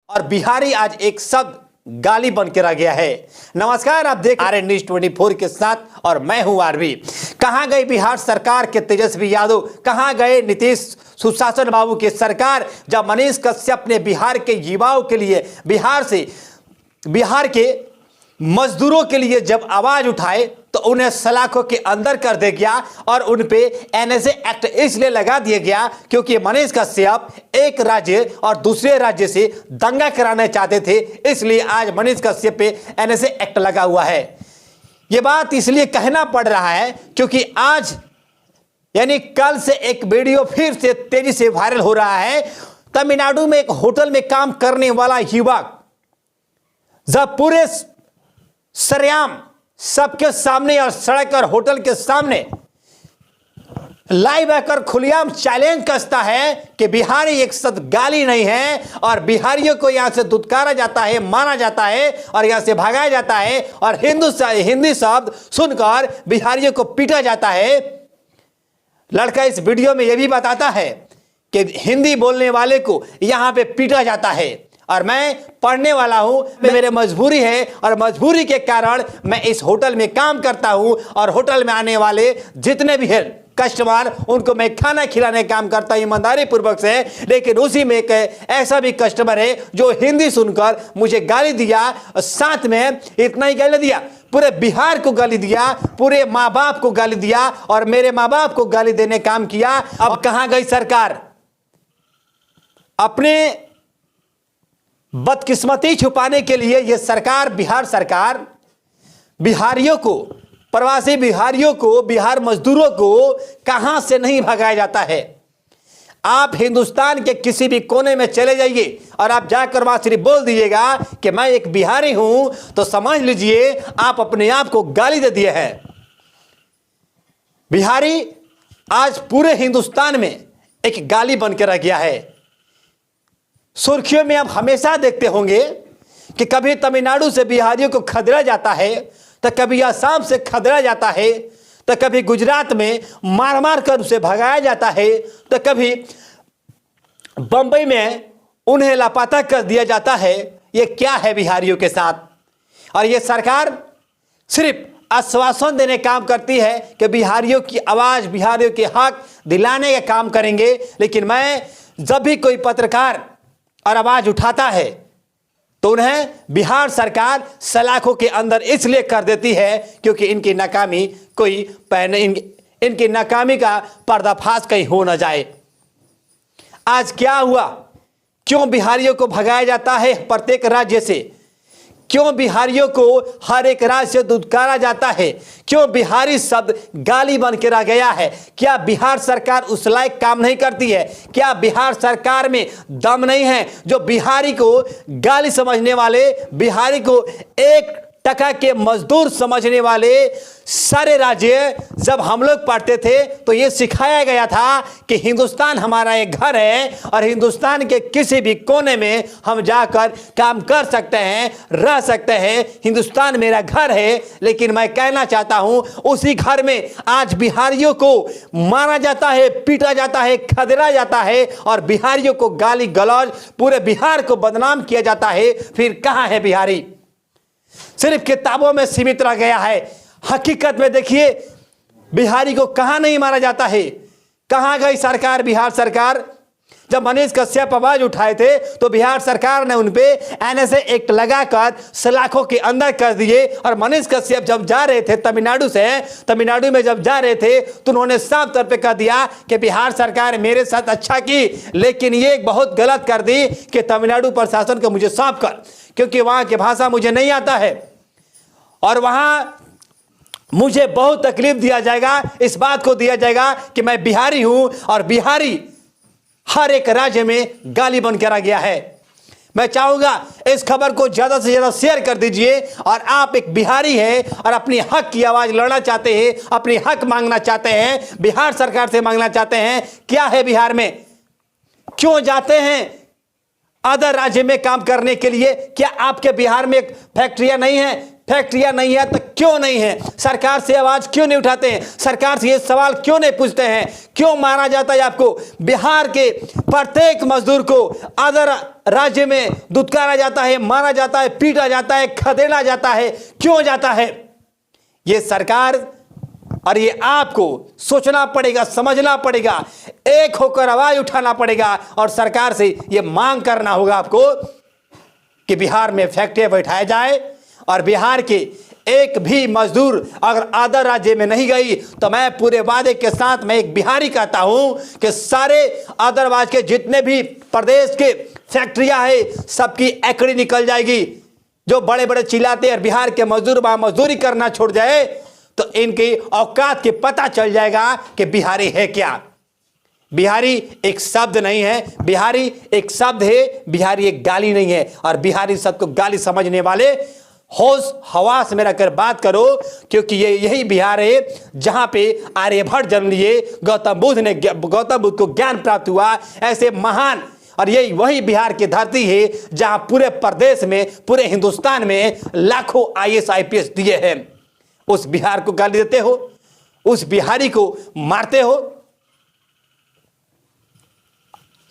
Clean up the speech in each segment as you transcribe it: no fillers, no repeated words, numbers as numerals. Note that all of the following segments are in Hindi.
और बिहारी आज एक शब्द गाली बन के रह गया है। नमस्कार, आप देख रहे हैं न्यूज़ 24 के साथ और मैं हूं आरवी। कहां गए बिहार सरकार के तेजस्वी यादव, कहां गए नीतीश सुशासन बाबू की सरकार, जब मनीष कश्यप ने बिहार के युवाओं के लिए, बिहार के मजदूरों के लिए जब आवाज उठाए तो उन्हें सलाखों के अंदर कर दिया गया और उन पे एनएसए एक्ट इसलिए लगा दिया गया क्योंकि मनीष कश्यप एक राज्य और दूसरे राज्य से दंगा कराना चाहते थे, इसलिए आज मनीष कश्यप पे एनएसए एक्ट लगा हुआ है। ये बात इसलिए कहना पड़ रहा है क्योंकि आज यानी कल से एक वीडियो फिर से तेजी से वायरल हो रहा है। तमिलनाडु में एक होटल में काम करने वाला युवक जब पूरे सरेआम सबके सामने और सड़क और होटल के सामने लाइव आकर खुलेआम चैलेंज कसता है कि बिहारी एक शब्द गाली नहीं है और बिहारियों को यहां से दुत्कारा जाता है, मारा जाता है और यहां से भगाया जाता है और हिंदी शब्द सुनकर बिहारियों को पीटा जाता है। लड़का इस वीडियो में यह भी बताता है कि हिंदी बोलने वाले को यहां पे पीटा जाता है और मैं पढ़ने वाला हूं, मेरे मजबूरी है और मजबूरी के कारण मैं इस होटल में काम करता हूं और होटल में आने वाले जितने भी हैं कस्टमर उनको मैं खाना खिलाने का काम करता हूं ईमानदारी पूर्वक से। लेकिन उसी में एक ऐसा भी कस्टमर है जो हिंदी सुनकर मुझे गाली दिया और साथ में इतना ही गाली दिया, पूरे बिहार को गाली दिया, पूरे माँ बाप को गाली दिया और मेरे माँ बाप को गाली देने काम किया। अब कहां गई सरकार? अपने बदकिस्मती छुपाने के लिए यह सरकार, बिहार सरकार बिहारियों को, प्रवासी बिहारियों को, बिहार मजदूरों को कहां से नहीं भगाया जाता है। आप हिंदुस्तान के किसी भी कोने में चले जाइए और आप जाकर वहां सिर्फ बोल दीजिएगा कि मैं एक बिहारी हूं तो समझ लीजिए आप अपने आप को गाली दे दिए हैं। बिहारी आज पूरे हिंदुस्तान में एक गाली बन के रह गया है। सुर्खियों में आप हमेशा देखते होंगे कि कभी तमिलनाडु से बिहारियों को खदेड़ा जाता है, तो कभी असम से खदेड़ा जाता है, तो कभी गुजरात में मार मार कर उसे भगाया जाता है, तो कभी बंबई में उन्हें लापता कर दिया जाता है। ये क्या है बिहारियों के साथ? और ये सरकार सिर्फ आश्वासन देने का काम करती है कि बिहारियों की आवाज़, बिहारियों के हक दिलाने का काम करेंगे। लेकिन मैं जब भी कोई पत्रकार और आवाज उठाता है तो उन्हें बिहार सरकार सलाखों के अंदर इसलिए कर देती है क्योंकि इनकी नाकामी इनकी नाकामी का पर्दाफाश कहीं हो न जाए। आज क्या हुआ? क्यों बिहारियों को भगाया जाता है प्रत्येक राज्य से? क्यों बिहारियों को हर एक राज्य से दुत्कारा जाता है? क्यों बिहारी शब्द गाली बन के रह गया है? क्या बिहार सरकार उस लायक काम नहीं करती है? क्या बिहार सरकार में दम नहीं है जो बिहारी को गाली समझने वाले, बिहारी को एक टका के मजदूर समझने वाले? सारे राज्य जब हम लोग पढ़ते थे तो ये सिखाया गया था कि हिंदुस्तान हमारा एक घर है और हिंदुस्तान के किसी भी कोने में हम जाकर काम कर सकते हैं, रह सकते हैं, हिंदुस्तान मेरा घर है। लेकिन मैं कहना चाहता हूं उसी घर में आज बिहारियों को मारा जाता है, पीटा जाता है, खदेड़ा जाता है और बिहारियों को गाली गलौज, पूरे बिहार को बदनाम किया जाता है। फिर कहां है बिहारी? सिर्फ किताबों में सीमित रह गया है। हकीकत में देखिए बिहारी को कहां नहीं मारा जाता है। कहां गई सरकार, बिहार सरकार? जब मनीष कश्यप आवाज उठाए थे तो बिहार सरकार ने उन पे एनएसए एक्ट लगाकर सलाखों के अंदर कर दिए और मनीष कश्यप जब जा रहे थे तमिलनाडु में जब जा रहे थे तो उन्होंने साफ तौर पे कह दिया कि बिहार सरकार मेरे साथ अच्छा की, लेकिन ये एक बहुत गलत कर दी कि तमिलनाडु प्रशासन को मुझे सौंप कर, क्योंकि वहां की भाषा मुझे नहीं आता है और वहां मुझे बहुत तकलीफ दिया जाएगा, इस बात को दिया जाएगा कि मैं बिहारी हूं और बिहारी हर एक राज्य में गाली बन कर आ गया है। मैं चाहूंगा इस खबर को ज्यादा से ज्यादा शेयर कर दीजिए और आप एक बिहारी हैं और अपनी हक की आवाज लड़ना चाहते हैं, अपनी हक मांगना चाहते हैं, बिहार सरकार से मांगना चाहते हैं। क्या है बिहार में? क्यों जाते हैं अदर राज्य में काम करने के लिए? क्या आपके बिहार में फैक्ट्रियां नहीं है? फैक्ट्रियां नहीं है तो क्यों नहीं है? सरकार से आवाज क्यों नहीं उठाते हैं? सरकार से ये सवाल क्यों नहीं पूछते हैं? क्यों मारा जाता है आपको? बिहार के प्रत्येक मजदूर को अदर राज्य में दुत्कारा जाता है, मारा जाता है, पीटा जाता है, खदेड़ा जाता है। क्यों जाता है? ये सरकार और ये आपको सोचना पड़ेगा, समझना पड़ेगा, एक होकर आवाज उठाना पड़ेगा और सरकार से ये मांग करना होगा आपको कि बिहार में फैक्ट्रियां बैठाया जाए और बिहार के एक भी मजदूर अगर अदर राज्य में नहीं गई तो मैं पूरे वादे के साथ मैं एक बिहारी कहता हूं कि सारे अदर राज्य के जितने भी प्रदेश के फैक्ट्रियां है सबकी एकड़ी निकल जाएगी। जो बड़े बड़े चिल्लाते हैं बिहार के मजदूर वहां मजदूरी करना छोड़ जाए तो इनकी औकात के पता चल जाएगा कि बिहारी है क्या। बिहारी एक शब्द नहीं है, बिहारी एक शब्द है, बिहारी एक गाली नहीं है। और बिहारी शब्द को गाली समझने वाले होश हवास में रखकर बात करो, क्योंकि ये यही बिहार है जहां पे आर्यभट्ट जन्म लिए, गौतम बुद्ध को ज्ञान प्राप्त हुआ। ऐसे महान और यही वही बिहार की धरती है जहां पूरे प्रदेश में, पूरे हिंदुस्तान में लाखों IAS IPS दिए हैं। उस बिहार को गाली देते हो, उस बिहारी को मारते हो।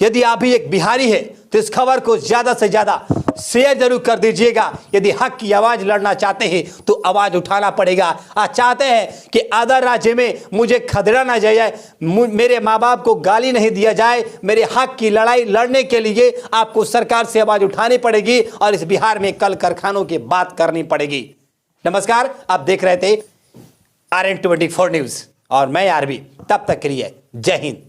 यदि आप भी एक बिहारी है तो इस खबर को ज्यादा से ज्यादा शेयर जरूर कर दीजिएगा। यदि हक की आवाज लड़ना चाहते हैं तो आवाज उठाना पड़ेगा। आप चाहते हैं कि अदर राज्य में मुझे खदेड़ा ना जाए, मेरे माँ बाप को गाली नहीं दिया जाए, मेरे हक की लड़ाई लड़ने के लिए आपको सरकार से आवाज उठानी पड़ेगी और इस बिहार में कल कारखानों की बात करनी पड़ेगी। नमस्कार, आप देख रहे थे RN24 न्यूज और मैं आरबी। तब तक के लिए जय हिंद।